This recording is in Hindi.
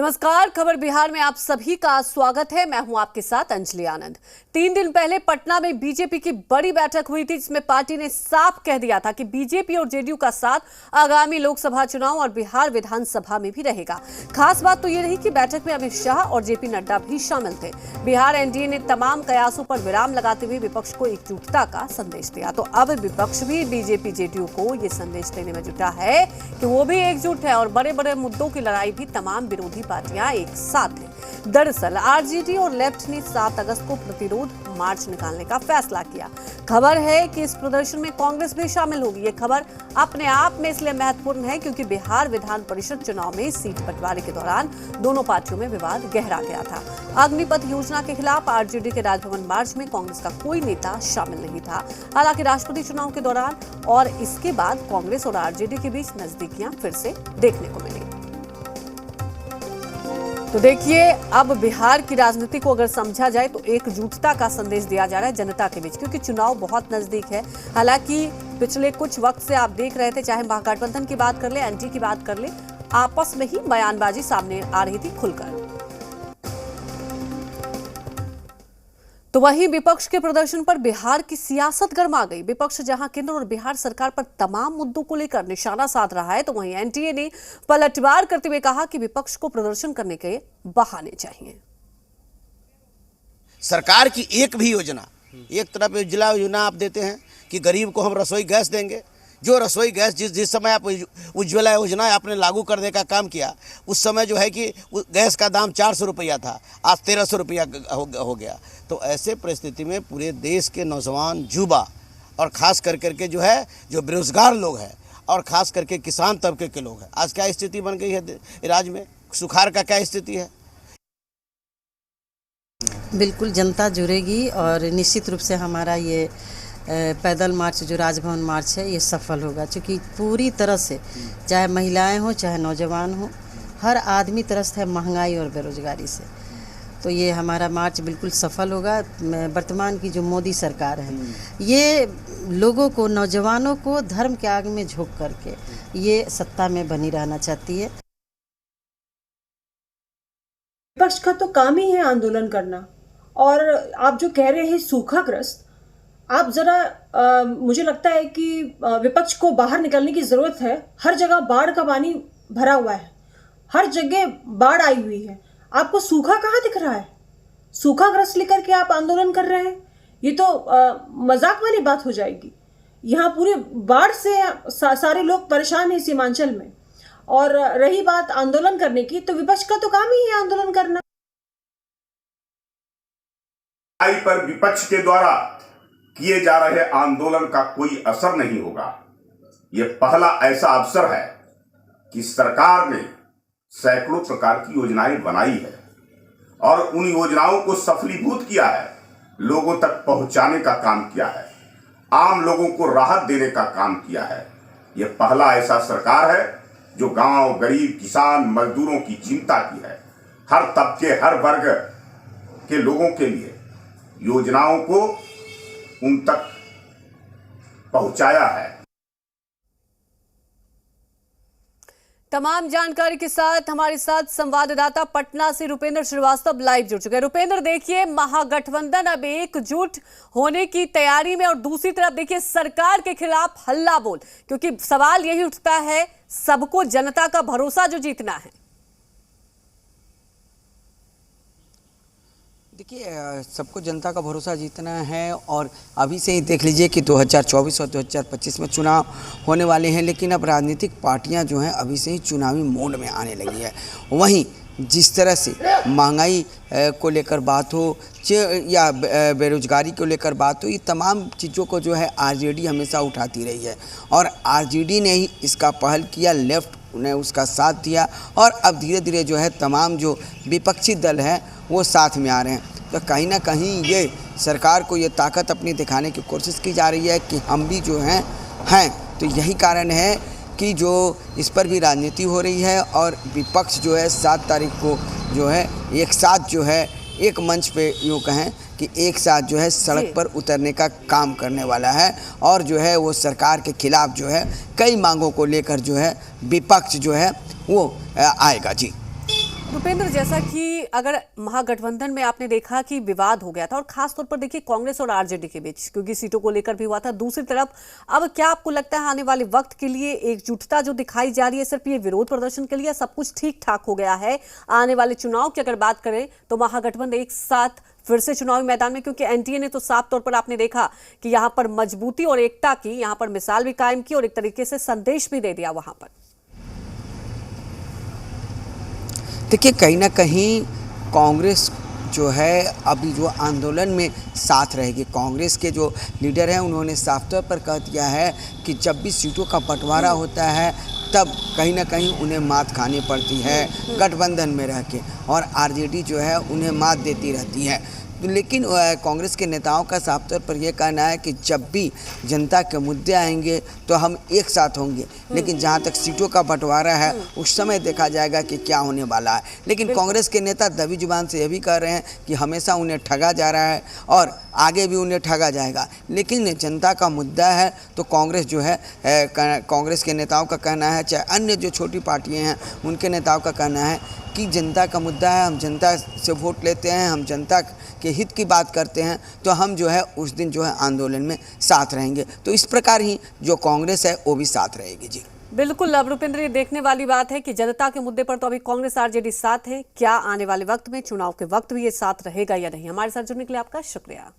नमस्कार, खबर बिहार में आप सभी का स्वागत है। मैं हूं आपके साथ अंजलि आनंद। 3 दिन पहले पटना में बीजेपी की बड़ी बैठक हुई थी, जिसमें पार्टी ने साफ कह दिया था कि बीजेपी और जेडीयू का साथ आगामी लोकसभा चुनाव और बिहार विधानसभा में भी रहेगा। खास बात तो ये रही कि बैठक में अमित शाह और जेपी नड्डा भी शामिल थे। बिहार एनडीए ने तमाम कयासों पर विराम लगाते हुए विपक्ष को एकजुटता का संदेश दिया। तो अब विपक्ष भी बीजेपी जेडीयू को ये संदेश देने में जुटा है कि वो भी एकजुट है और बड़े बड़े मुद्दों की लड़ाई भी तमाम विरोधी पार्टियां एक साथ हैं। दरअसल आरजेडी और लेफ्ट ने 7 अगस्त को प्रतिरोध मार्च निकालने का फैसला किया। खबर है कि इस प्रदर्शन में कांग्रेस भी शामिल होगी। ये खबर अपने आप में इसलिए महत्वपूर्ण है क्योंकि बिहार विधान परिषद चुनाव में सीट बंटवारे के दौरान दोनों पार्टियों में विवाद गहरा गया था। अग्निपथ योजना के खिलाफ आरजेडी के राजभवन मार्च में कांग्रेस का कोई नेता शामिल नहीं था। हालांकि राष्ट्रपति चुनाव के दौरान और इसके बाद कांग्रेस और आरजेडी के बीच नजदीकियां फिर से देखने को मिली। तो देखिए, अब बिहार की राजनीति को अगर समझा जाए तो एकजुटता का संदेश दिया जा रहा है जनता के बीच, क्योंकि चुनाव बहुत नजदीक है। हालांकि पिछले कुछ वक्त से आप देख रहे थे, चाहे महागठबंधन की बात कर ले, एनडीए की बात कर ले, आपस में ही बयानबाजी सामने आ रही थी खुलकर। तो वहीं विपक्ष के प्रदर्शन पर बिहार की सियासत गर्मा गई। विपक्ष जहां केंद्र और बिहार सरकार पर तमाम मुद्दों को लेकर निशाना साध रहा है, तो वहीं एनडीए ने पलटवार करते हुए कहा कि विपक्ष को प्रदर्शन करने के बहाने चाहिए। सरकार की एक भी योजना, एक तरफ उज्ज्वला योजना आप देते हैं कि गरीब को हम रसोई गैस देंगे। जो रसोई गैस जिस समय आप उज्ज्वला योजना आपने लागू करने का काम किया, उस समय जो है कि गैस का दाम 400 रुपया था, आज 1300 रुपया हो गया। तो ऐसे परिस्थिति में पूरे देश के नौजवान, युवा और ख़ास करके जो है जो बेरोजगार लोग हैं और ख़ास करके किसान तबके के लोग हैं, आज क्या स्थिति बन गई है राज्य में, सुखाड़ का क्या स्थिति है। बिल्कुल जनता जुड़ेगी और निश्चित रूप से हमारा ये पैदल मार्च जो राजभवन मार्च है ये सफल होगा, क्योंकि पूरी तरह से चाहे महिलाएं हों चाहे नौजवान हों, हर आदमी त्रस्त है महंगाई और बेरोजगारी से। तो ये हमारा मार्च बिल्कुल सफल होगा। वर्तमान की जो मोदी सरकार है ये लोगों को, नौजवानों को धर्म के आग में झोंक करके ये सत्ता में बनी रहना चाहती है। विपक्ष का तो काम ही है आंदोलन करना। और आप जो कह रहे हैं सूखाग्रस्त, आप जरा मुझे लगता है कि विपक्ष को बाहर निकलने की जरूरत है। हर जगह बाढ़ का पानी भरा हुआ है, हर जगह बाढ़ आई हुई है। आपको सूखा कहाँ दिख रहा है? सूखाग्रस्त लेकर के आप आंदोलन कर रहे हैं, ये तो मजाक वाली बात हो जाएगी। यहाँ पूरे बाढ़ से सारे लोग परेशान हैं सीमांचल में। और रही बात आंदोलन करने की, तो विपक्ष का तो काम ही है आंदोलन करना। पर विपक्ष के द्वारा किए जा रहे आंदोलन का कोई असर नहीं होगा। यह पहला ऐसा अवसर है कि सरकार ने सैकड़ों प्रकार की योजनाएं बनाई है और उन योजनाओं को सफलीभूत किया है, लोगों तक पहुंचाने का काम किया है, आम लोगों को राहत देने का काम किया है। यह पहला ऐसा सरकार है जो गांव, गरीब, किसान, मजदूरों की चिंता की है। हर तबके, हर वर्ग के लोगों के लिए योजनाओं को उन तक पहुंचाया है। तमाम जानकारी के साथ हमारे साथ संवाददाता पटना से रुपेंद्र श्रीवास्तव लाइव जुड़ चुके हैं। रुपेंद्र, देखिए, महागठबंधन अब एकजुट होने की तैयारी में और दूसरी तरफ देखिए सरकार के खिलाफ हल्ला बोल, क्योंकि सवाल यही उठता है, सबको जनता का भरोसा जो जीतना है। देखिए, सबको जनता का भरोसा जीतना है और अभी से ही देख लीजिए कि 2024 और 2025 में चुनाव होने वाले हैं, लेकिन अब राजनीतिक पार्टियां जो हैं अभी से ही चुनावी मोड में आने लगी है। वहीं जिस तरह से महंगाई को लेकर बात हो या बेरोजगारी को लेकर बात हो, ये तमाम चीज़ों को जो है आरजेडी हमेशा उठाती रही है और आरजेडी ने ही इसका पहल किया, लेफ्ट ने उसका साथ दिया और अब धीरे धीरे जो है तमाम जो विपक्षी दल हैं वो साथ में आ रहे हैं। तो कहीं ना कहीं ये सरकार को ये ताकत अपनी दिखाने की कोशिश की जा रही है कि हम भी जो हैं। तो यही कारण है कि जो इस पर भी राजनीति हो रही है और विपक्ष जो है 7 तारीख को जो है एक साथ जो है एक मंच पे यूँ कहें कि एक साथ जो है सड़क पर उतरने का काम करने वाला है और जो है वो सरकार के खिलाफ जो है कई मांगों को लेकर जो है विपक्ष जो है वो आएगा। जी भूपेंद्र, जैसा कि अगर महागठबंधन में आपने देखा कि विवाद हो गया था और खास तौर पर देखिए कांग्रेस और आरजेडी के बीच, क्योंकि सीटों को लेकर भी हुआ था। दूसरी तरफ अब क्या आपको लगता है आने वाले वक्त के लिए एकजुटता जो दिखाई जा रही है सिर्फ ये विरोध प्रदर्शन के लिए, सब कुछ ठीक ठाक हो गया है? आने वाले चुनाव की अगर बात करें तो महागठबंधन एक साथ फिर से चुनावी मैदान में, क्योंकि एनडीए ने तो साफ तौर पर आपने देखा कि यहां पर मजबूती और एकता की यहां पर मिसाल भी कायम की और एक तरीके से संदेश भी दे दिया वहां पर। देखिए, कहीं ना कहीं कांग्रेस जो है अभी जो आंदोलन में साथ रहेगी। कांग्रेस के जो लीडर हैं उन्होंने साफ तौर पर कह दिया है कि जब भी सीटों का बंटवारा होता है तब कहीं ना कहीं उन्हें मात खानी पड़ती है गठबंधन में रह के, और आरजेडी जो है उन्हें मात देती रहती है। लेकिन कांग्रेस के नेताओं का साफ तौर पर यह कहना है कि जब भी जनता के मुद्दे आएंगे तो हम एक साथ होंगे, लेकिन जहां तक सीटों का बंटवारा है उस समय देखा जाएगा कि क्या होने वाला है। लेकिन कांग्रेस के नेता दबी जुबान से यह भी कह रहे हैं कि हमेशा उन्हें ठगा जा रहा है और आगे भी उन्हें ठगा जाएगा। लेकिन जनता का मुद्दा है तो कांग्रेस जो है, कांग्रेस के नेताओं का कहना है, चाहे अन्य जो छोटी पार्टियाँ हैं उनके नेताओं का कहना है कि जनता का मुद्दा है, हम जनता से वोट लेते हैं, हम जनता के हित की बात करते हैं, तो हम जो है उस दिन जो है आंदोलन में साथ रहेंगे। तो इस प्रकार ही जो कांग्रेस है वो भी साथ रहेगी। जी बिल्कुल। अब रुपेंद्र, ये देखने वाली बात है कि जनता के मुद्दे पर तो अभी कांग्रेस आरजेडी साथ है, क्या आने वाले वक्त में चुनाव के वक्त भी ये साथ रहेगा या नहीं? हमारे साथ जुड़ने के लिए आपका शुक्रिया।